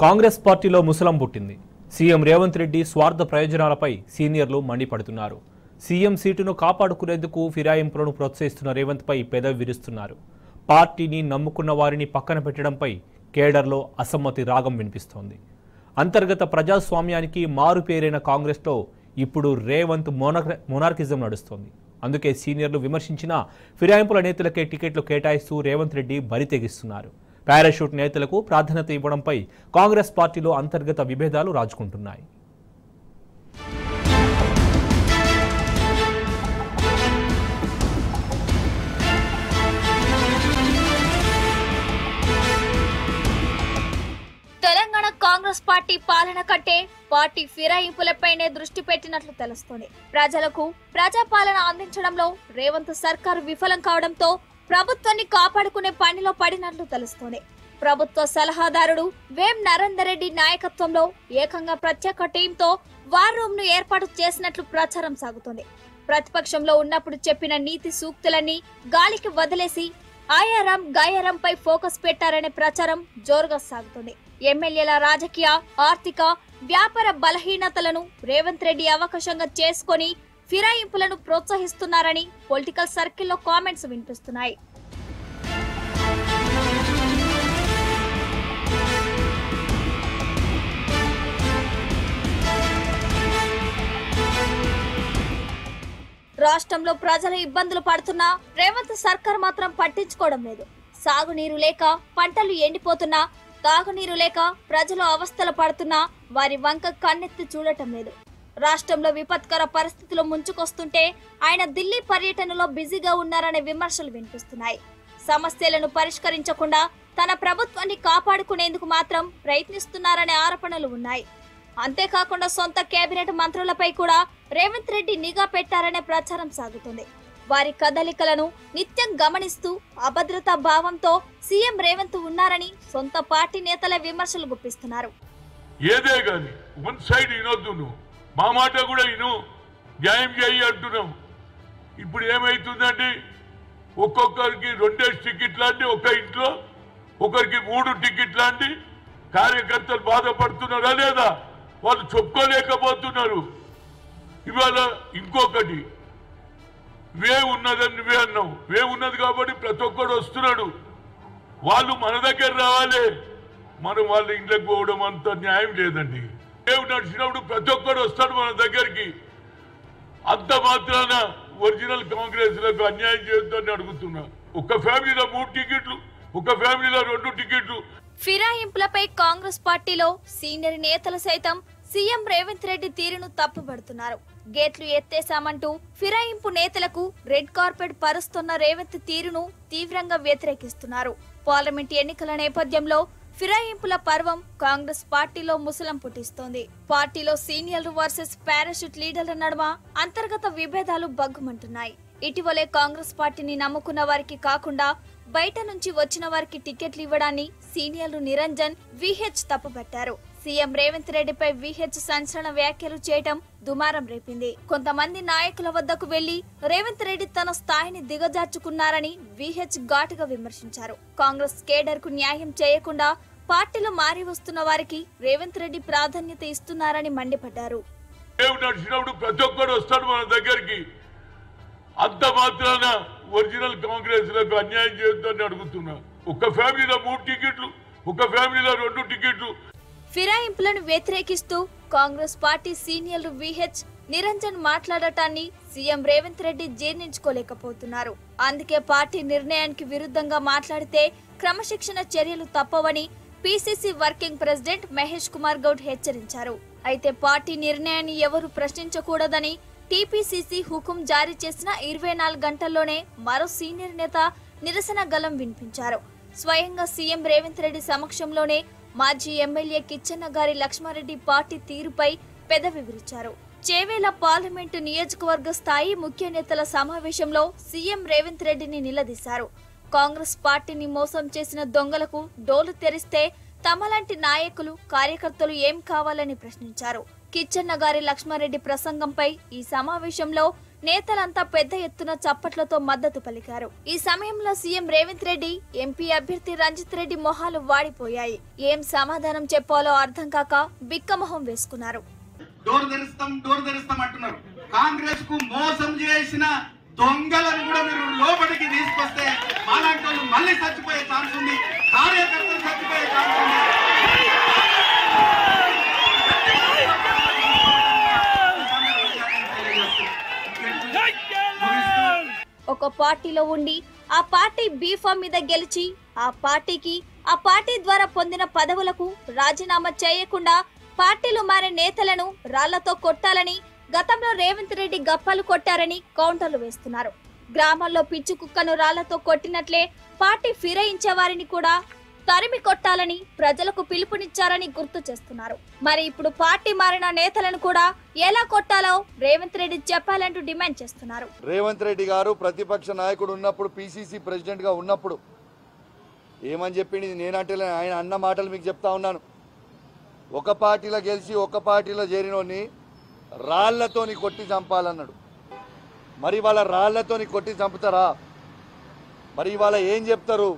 కాంగ్రెస్ పార్టీలో ముసలం పుట్టింది. సీఎం రేవంత్ రెడ్డి స్వార్థ ప్రయోజనాలపై సీనియర్లు మండిపడుతున్నారు. సీఎం సీటును కాపాడుకునేందుకు ఫిరాయింపులను ప్రోత్సహిస్తున్న రేవంత్పై పెదవి విరుస్తున్నారు. పార్టీని నమ్ముకున్న వారిని పక్కన పెట్టడంపై కేడర్లో అసమ్మతి రాగం వినిపిస్తోంది. అంతర్గత ప్రజాస్వామ్యానికి మారుపేరైన కాంగ్రెస్లో ఇప్పుడు రేవంత్ మొనార్కిజం నడుస్తోంది. అందుకే సీనియర్లు విమర్శించిన ఫిరాయింపుల నేతలకే టికెట్లు కేటాయిస్తూ రేవంత్ రెడ్డి బరి తెగిస్తున్నారు. పారాషూట్ నేతలకు ప్రాధాన్యత ఇవ్వడంపై కాంగ్రెస్ పార్టీలో అంతర్గత విభేదాలు రాజుకుంటున్నాయి. తెలంగాణ కాంగ్రెస్ పార్టీ పాలన కంటే పార్టీ ఫిరాయింపులపైనే దృష్టి పెట్టినట్లు తెలుస్తోంది. ప్రజలకు ప్రజాపాలన అందించడంలో రేవంత్ సర్కారు విఫలం కావడంతో ప్రభుత్వాన్ని కాపాడుకునే పనిలో పడినట్లు తెలుస్తోంది. ప్రభుత్వ సలహాదారుడు వేం నరేందర్ రెడ్డి నాయకత్వంలో ఏకంగా ప్రత్యేక టీంతో వార్ రూమ్ ను ఏర్పాటు చేసినట్లు ప్రచారం సాగుతోంది. ప్రతిపక్షంలో ఉన్నప్పుడు చెప్పిన నీతి సూక్తులన్నీ గాలికి వదిలేసి ఆయారం గాయారంపై ఫోకస్ పెట్టారనే ప్రచారం జోరుగా సాగుతుంది. ఎమ్మెల్యేల రాజకీయ, ఆర్థిక, వ్యాపార బలహీనతలను రేవంత్ రెడ్డి అవకాశంగా చేసుకొని ఫిరాయింపులను ప్రోత్సహిస్తున్నారని పొలిటికల్ సర్కిల్లో కామెంట్స్ వినిపిస్తున్నాయి. రాష్ట్రంలో ప్రజలు ఇబ్బందులు పడుతున్నా రేవంత్ సర్కార్ మాత్రం పట్టించుకోవడం లేదు. సాగునీరు లేక పంటలు ఎండిపోతున్నా, తాగునీరు లేక ప్రజలు అవస్థలు పడుతున్నా వారి వంక కన్నెత్తి చూడటం లేదు. రాష్ట్రంలో విపత్కర పరిస్థితులు ముంచుకొస్తుంటే ఆయన ఢిల్లీ పర్యటనలో బిజీగా ఉన్నారనే విమర్శలు వినిపిస్తున్నాయి. సమస్యలను పరిష్కరించకుండా తన ప్రభుత్వాన్ని కాపాడుకునేందుకు మాత్రం ప్రయత్నిస్తున్నారనే ఆరోపణలు ఉన్నాయి. అంతేకాకుండా సొంత కేబినెట్ మంత్రులపై కూడా రేవంత్ రెడ్డి నిఘా పెట్టారనే ప్రచారం సాగుతుంది. వారి కదలికలను నిత్యం గమనిస్తూ అభద్రతా భావంతో సీఎం రేవంత్ ఉన్నారని సొంత పార్టీ నేతలే విమర్శలు గుప్పిస్తున్నారు. ఏదే గాని వన్ సైడ్ వినొద్దు, నువ్వు మా మాట కూడా విను, న్యాయం చేయి అంటున్నాం. ఇప్పుడు ఏమైతుందంటే ఒక్కొక్కరికి 2 టికెట్లు అంటే ఒక ఇంట్లో ఒకరికి 3 టికెట్లు అంటే కార్యకర్తలు బాధపడుతున్నారా లేదా? వాళ్ళు చెప్పుకోలేకపోతున్నారు. ఇవాళ ఇంకొకటి వే ఉన్నదని నువ్వే అన్నావు. వే ఉన్నది కాబట్టి ప్రతి ఒక్కడు వస్తున్నాడు. వాళ్ళు మన దగ్గర రావాలి, మనం వాళ్ళ ఇంట్లోకి పోవడం అంత న్యాయం లేదండి. వేవ్ నడిచినప్పుడు ప్రతి ఒక్కడు వస్తాడు మన దగ్గరికి. అంత మాత్రాన ఒరిజినల్ కాంగ్రెస్ లకు అన్యాయం చేయొద్దని అడుగుతున్నా. ఒక ఫ్యామిలీలో 3 టికెట్లు, ఒక ఫ్యామిలీలో 2 టికెట్లు. ఫిరాయింపులపై కాంగ్రెస్ పార్టీలో సీనియర్ నేతలు సైతం సీఎం రేవంత్ రెడ్డి తీరును తప్పుపడుతున్నారు. గేట్లు ఎత్తేశామంటూ ఫిరాయింపు నేతలకు రెడ్ కార్పెట్ పరుస్తున్న రేవంత్ తీరును తీవ్రంగా వ్యతిరేకిస్తున్నారు. పార్లమెంట్ ఎన్నికల నేపథ్యంలో ఫిరాయింపుల పర్వం కాంగ్రెస్ పార్టీలో ముసలం పుట్టిస్తోంది. పార్టీలో సీనియర్లు వర్సెస్ పారాషూట్ లీడర్ల నడుమ అంతర్గత విభేదాలు బగ్గుమంటున్నాయి. ఇటీవలే కాంగ్రెస్ పార్టీని నమ్ముకున్న వారికి కాకుండా బయట నుంచి వచ్చిన వారికి టికెట్లు ఇవ్వడాన్ని సీనియర్లు నిరంజన్, విహెచ్ తప్పుపట్టారు. సీఎం రేవంత్ రెడ్డిపై విహెచ్ సంచలన వ్యాఖ్యలు చేయటం దుమారం రేపింది. కొంతమంది నాయకుల వద్దకు వెళ్లి రేవంత్ రెడ్డి తన స్థాయిని దిగజార్చుకున్నారని విహెచ్ ఘాటుగా విమర్శించారు. కాంగ్రెస్ కేడర్ కు న్యాయం చేయకుండా పార్టీలో మారి వస్తున్న వారికి రేవంత్ రెడ్డి ప్రాధాన్యత ఇస్తున్నారని మండిపడ్డారు. ప్రతి ఒక్కడు వస్తాడు మన దగ్గరికి. అంత మాత్రాన ఒరిజినల్ కాంగ్రెస్ లకు అన్యాయం చేయొద్దని అడుగుతున్నా. ఒక ఫ్యామిలీలో 3 టికెట్లు, ఒక ఫ్యామిలీలో 2 టికెట్లు. ఫిరాయింపులను వ్యతిరేకిస్తూ కాంగ్రెస్ పార్టీ సీనియర్లు విహెచ్, నిరంజన్ మాట్లాడటాన్ని సీఎం రేవంత్ రెడ్డి జీర్ణించుకోలేకపోతున్నారు. అందుకే పార్టీ నిర్ణయానికి విరుద్ధంగా మాట్లాడితే క్రమశిక్షణ చర్యలు తప్పవని PCC working president Mahesh Kumar Goud హెచ్చరించారు. అయితే పార్టీ నిర్ణయాన్ని ఎవరు ప్రశ్నించకూడదని టీపీసీసీ హుకుం జారీ చేసిన 24 గంటల్లోనే మరో సీనియర్ నేత నిరసన గలం వినిపించారు. స్వయంగా సీఎం రేవంత్ రెడ్డి సమక్షంలోనే మాజీ ఎమ్మెల్యే కిచ్చెన్న గారి లక్ష్మారెడ్డి పార్టీ తీరుపై పెదవి విరిచారు. చేవేల పార్లమెంటు నియోజకవర్గ స్థాయి ముఖ్య నేతల సమావేశంలో సీఎం రేవంత్ రెడ్డిని నిలదీశారు. కాంగ్రెస్ పార్టీని మోసం చేసిన దొంగలకు డోలు తెరిస్తే తమలాంటి నాయకులు, కార్యకర్తలు ఏం కావాలని ప్రశ్నించారు. కిచ్చెన్న గారి లక్ష్మారెడ్డి ప్రసంగంపై ఈ సమావేశంలో నేతలంతా పెద్ద ఎత్తున చప్పట్లతో మద్దతు పలికారు. ఈ సమయంలో సీఎం రేవంత్ రెడ్డి, ఎంపీ అభ్యర్థి రంజిత్ రెడ్డి మొహాలు వాడిపోయాయి. ఏం సమాధానం చెప్పాలో అర్థం కాక బిక్కమొహం వేసుకున్నారు. డోర్ తెరుస్తాం అంటున్నారు. కాంగ్రెస్ కు మోసం చేసిన దొంగలను కూడా మీరు లోపలికి తీసుకొస్తే మాలాంటి వాళ్ళు మళ్ళీ చచ్చిపోయే ఛాన్స్ ఉంది, కార్యకర్తలు చచ్చిపోయే ఛాన్స్ ఉంది. ఒక పార్టీలో ఉండి ఆ పార్టీ బీఫామ్ మీద గెలిచి ఆ పార్టీ ద్వారా పొందిన పదవులకు రాజీనామా చేయకుండా పార్టీలు మారే నేతలను రాళ్లతో కొట్టాలని గతంలో రేవంత్ రెడ్డి గప్పాలు కొట్టారని కౌంటర్లు వేస్తున్నారు. గ్రామాల్లో పిచ్చి కుక్కను రాళ్లతో కొట్టినట్లే పార్టీ ఫిరాయించే వారిని కూడా తరిమి కొట్టాలని ప్రజలకు పిలుపునిచ్చారని గుర్తు చేస్తున్నారు. మరి ఇప్పుడు పార్టీ మారిన నేతలను కూడా ఎలా కొట్టాలో రేవంత్ రెడ్డి చెప్పాలంటూ డిమాండ్ చేస్తున్నారు. రేవంత్ రెడ్డి గారు ప్రతిపక్ష నాయకుడు ఉన్నప్పుడు, పిసిసి ప్రెసిడెంట్ గా ఉన్నప్పుడు ఏమని చెప్పింది నేనంటే ఆయన అన్న మాటలు మీకు చెప్తా ఉన్నాను. ఒక పార్టీలో గెలిచి ఒక పార్టీలో చేరినోని రాళ్లతోని కొట్టి చంపాలన్నాడు. మరి వాళ్ళ రాళ్లతోని కొట్టి చంపుతారా? మరి ఇవాళ ఏం చెప్తారు?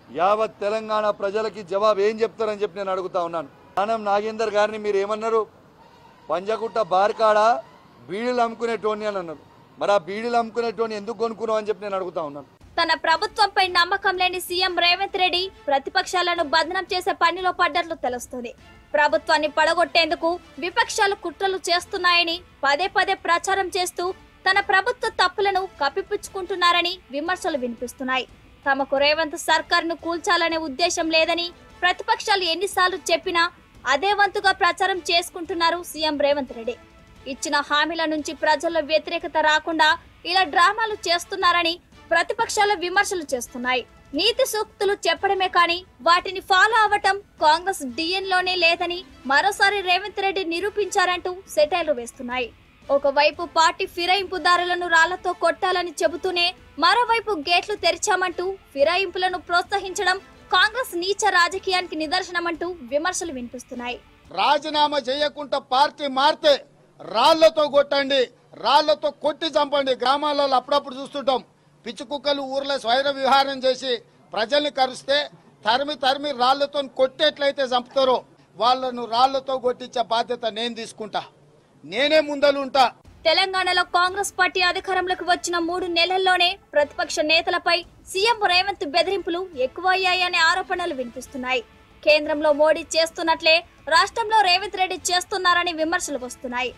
యావత్ తెలంగాణ ప్రజలకి జవాబు ఏం చెప్తారని చెప్పి నేను అడుగుతా ఉన్నాను. దానం నాగేందర్ గారిని మీరు ఏమన్నారు? పంజగుట్ట బార్కాడ బీడీలు అమ్ముకునేటోని అని అన్నారు. మరి ఆ బీడీలు అమ్ముకునేటోని ఎందుకు కొనుక్కున్నావు అని చెప్పి నేను అడుగుతా ఉన్నాను. తన ప్రభుత్వంపై నమ్మకం లేని సీఎం రేవంత్ రెడ్డి ప్రతిపక్షాలను బదనం చేసే పనిలో పడ్డట్లు తెలుస్తుంది. ప్రభుత్వాన్ని పడగొట్టేందుకు విపక్షాలు కుట్రలు చేస్తున్నాయని పదే పదే ప్రచారం చేస్తూ తన ప్రభుత్వ తప్పులను కప్పిపుచ్చుకుంటున్నారని విమర్శలు వినిపిస్తున్నాయి. తమకు రేవంత్ సర్కార్ను కూల్చాలనే ఉద్దేశం లేదని ప్రతిపక్షాలు ఎన్నిసార్లు చెప్పినా అదే వంతుగా ప్రచారం చేసుకుంటున్నారు సీఎం రేవంత్ రెడ్డి. ఇచ్చిన హామీల నుంచి ప్రజల్లో వ్యతిరేకత రాకుండా ఇలా డ్రామాలు చేస్తున్నారని ప్రతిపక్షాలు విమర్శలు చేస్తున్నాయి. నీతి సూక్తులు చెప్పడమే కానీ వాటిని ఫాలో అవ్వటం కాంగ్రెస్ డిఎన్లోనే లేదని మరోసారి రేవంత్ రెడ్డి నిరూపించారంటూ సెటైర్లు వేస్తున్నాయి. ఒకవైపు పార్టీ ఫిరాయింపుదారులను రాళ్లతో కొట్టాలని చెబుతూనే మరోవైపు గేట్లు తెరిచామంటూ ఫిరాయింపులను ప్రోత్సహించడం కాంగ్రెస్ నీచ రాజకీయానికి నిదర్శనమంటూ విమర్శలు వినిపిస్తున్నాయి. రాజీనామా చేయకుండా పార్టీ మారితే రాళ్లతో కొట్టండి, రాళ్లతో కొట్టి చంపండి. గ్రామాలలో అప్పుడప్పుడు చూస్తుంటాం, పిచ్చి కుక్కలు ఊర్లో స్వైర విహారం చేసి ప్రజల్ని కరిస్తే తరిమి రాళ్లతో కొట్టేట్లయితే చంపుతారో వాళ్ళను రాళ్లతో కొట్టించే బాధ్యత నేను తీసుకుంటా, నేనే ముందలుంటా. తెలంగాణలో కాంగ్రెస్ పార్టీ అధికారంలోకి వచ్చిన 3 నెలల్లోనే ప్రతిపక్ష నేతలపై సీఎం రేవంత్ బెదిరింపులు ఎక్కువయ్యాయనే ఆరోపణలు వినిపిస్తున్నాయి. కేంద్రంలో మోడీ చేస్తున్నట్లే రాష్ట్రంలో రేవంత్ రెడ్డి చేస్తున్నారని విమర్శలు వస్తున్నాయి.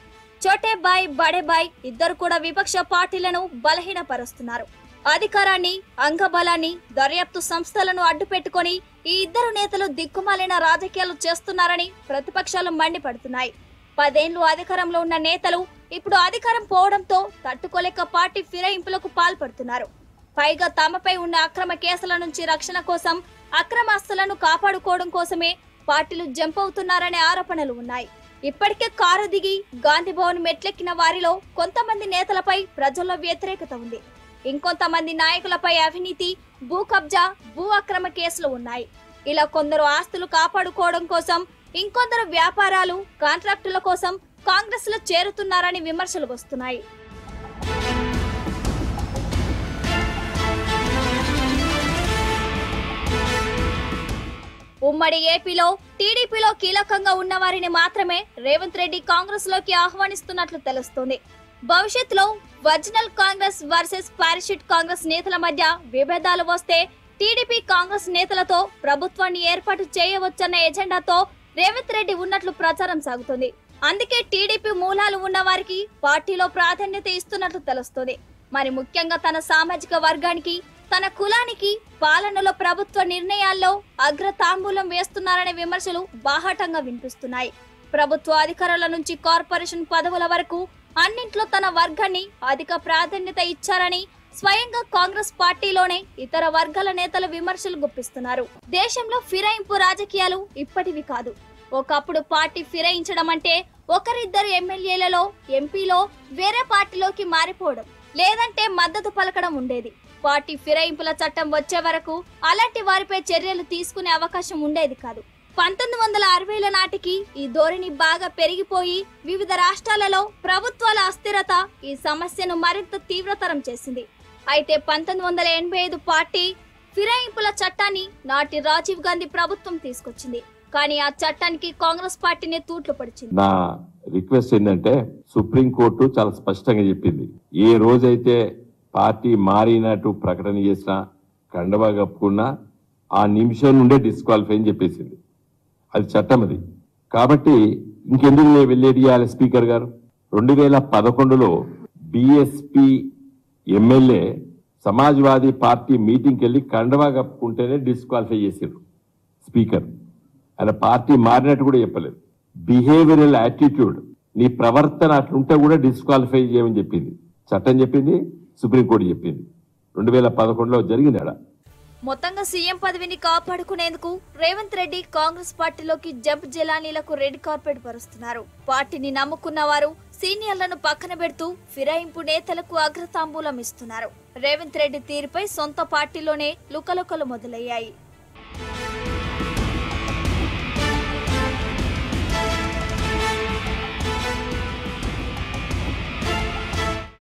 చోటే బాయ్ బడే బాయ్ ఇద్దరు కూడా విపక్ష పార్టీలను బలహీనపరుస్తున్నారు. అధికారాన్ని, అంగబలాన్ని, దర్యాప్తు సంస్థలను అడ్డుపెట్టుకుని ఈ ఇద్దరు నేతలు దిక్కుమాలిన రాజకీయాలు చేస్తున్నారని ప్రతిపక్షాలు మండిపడుతున్నాయి. 10 ఏళ్లు అధికారంలో ఉన్న నేతలు ఇప్పుడు అధికారం పోవడంతో తట్టుకోలేక పార్టీ ఫిరాయింపులకు పాల్పడుతున్నారు. పైగా తమపై ఉన్న అక్రమ కేసుల నుంచి రక్షణ కోసం, అక్రమాస్తులను కాపాడుకోవడం కోసమే పార్టీలు జంప్ అవుతున్నారనే ఆరోపణలు ఉన్నాయి. ఇప్పటికే కారు దిగి గాంధీ భవన్ మెట్లెక్కిన వారిలో కొంతమంది నేతలపై ప్రజల్లో వ్యతిరేకత ఉంది. ఇంకొంతమంది నాయకులపై అవినీతి, భూ కబ్జా, భూ అక్రమ కేసులు ఉన్నాయి. ఇలా కొందరు ఆస్తులు కాపాడుకోవడం కోసం, ఇంకొందరు వ్యాపారాలు, కాంట్రాక్టుల కోసం కాంగ్రెస్ లో చేరుతున్నారని విమర్శలు వస్తున్నాయి. ఉమ్మడి ఏపీలో టీడీపీలో కీలకంగా ఉన్న వారిని మాత్రమే రేవంత్ రెడ్డి కాంగ్రెస్ లోకి ఆహ్వానిస్తున్నట్లు తెలుస్తోంది. భవిష్యత్తులో original Congress versus parachute Congress నేతల మధ్య విభేదాలు వస్తే టీడీపీ కాంగ్రెస్ నేతలతో ప్రభుత్వాన్ని ఏర్పాటు చేయవచ్చన్న ఎజెండాతో రేవంత్ రెడ్డి ఉన్నట్లు ప్రచారం సాగుతుంది. అందుకే టీడీపీ మూలాలు ఉన్న వారికి పార్టీలో ప్రాధాన్యత ఇస్తున్నట్లు తెలుస్తోంది. మరి ముఖ్యంగా తన సామాజిక వర్గానికి, తన కులానికి పాలనలో ప్రభుత్వ నిర్ణయాల్లో అగ్రతాంబూలం వేస్తున్నారనే విమర్శలు బాహాటంగా వినిపిస్తున్నాయి. ప్రభుత్వ అధికారుల నుంచి కార్పొరేషన్ పదవుల వరకు అన్నింట్లో తన వర్గాన్ని అధిక ప్రాధాన్యత ఇచ్చారని స్వయంగా కాంగ్రెస్ పార్టీలోనే ఇతర వర్గాల నేతలు విమర్శలు గుప్పిస్తున్నారు. దేశంలో ఫిరాయింపు రాజకీయాలు ఇప్పటివి కాదు. ఒకప్పుడు పార్టీ ఫిరాయించడం అంటే ఒకరిద్దరు ఎమ్మెల్యేలలో, ఎంపీలో వేరే పార్టీలోకి మారిపోవడం, లేదంటే మద్దతు పలకడం ఉండేది. పార్టీ ఫిరాయింపుల చట్టం వచ్చే వరకు అలాంటి వారిపై చర్యలు తీసుకునే అవకాశం ఉండేది కాదు. 1960ల నాటికి ఈ ధోరణి బాగా పెరిగిపోయి వివిధ రాష్ట్రాలలో ప్రభుత్వాల అస్థిరత ఈ సమస్యను మరింత తీవ్రతరం చేసింది. అయితే 1985 పార్టీ ఫిరాయింపుల చట్టాన్ని నాటి రాజీవ్ గాంధీ ప్రభుత్వం తీసుకొచ్చింది. కానీ ఆ చట్టానికి కాంగ్రెస్ పార్టీనే తూట్లు పడిచింది. నా రిక్వెస్ట్ ఏంటంటే సుప్రీంకోర్టు చాలా స్పష్టంగా చెప్పింది, ఏ రోజైతే పార్టీ మారినట్టు ప్రకటన చేసినా కండవా కప్పుకున్నా ఆ నిమిషం నుండే డిస్క్వాలిఫై అని చెప్పేసింది. అది చట్టం అది. కాబట్టి ఇంకెందుకు వెళ్ళేడియాలి స్పీకర్ గారు. 2011లో బిఎస్పి ఎమ్మెల్యే సమాజ్వాదీ పార్టీ మీటింగ్కి వెళ్ళి కండవా కప్పుకుంటేనే డిస్క్వాలిఫై చేసారు స్పీకర్. ఆయన పార్టీ మారినట్టు కూడా చెప్పలేదు. బిహేవియరల్ యాటిట్యూడ్, నీ ప్రవర్తన అట్లుంటే కూడా డిస్క్వాలిఫై చేయమని చెప్పింది చట్టం, చెప్పింది సుప్రీంకోర్టు చెప్పింది. 2011లో జరిగింది. మొత్తంగా సీఎం పదవిని కాపాడుకునేందుకు రేవంత్ రెడ్డి కాంగ్రెస్ పార్టీలోకి జబ్ జలానీలకు రెడ్ కార్పెట్ పరుస్తున్నారు. పార్టీని నమ్ముకున్న వారు సీనియర్లను పక్కన పెడుతూ ఫిరాయింపు నేతలకు అగ్రతాంబూలం ఇస్తున్నారు. రేవంత్ రెడ్డి తీరుపై సొంత పార్టీలోనే లుకలుకలు మొదలయ్యాయి.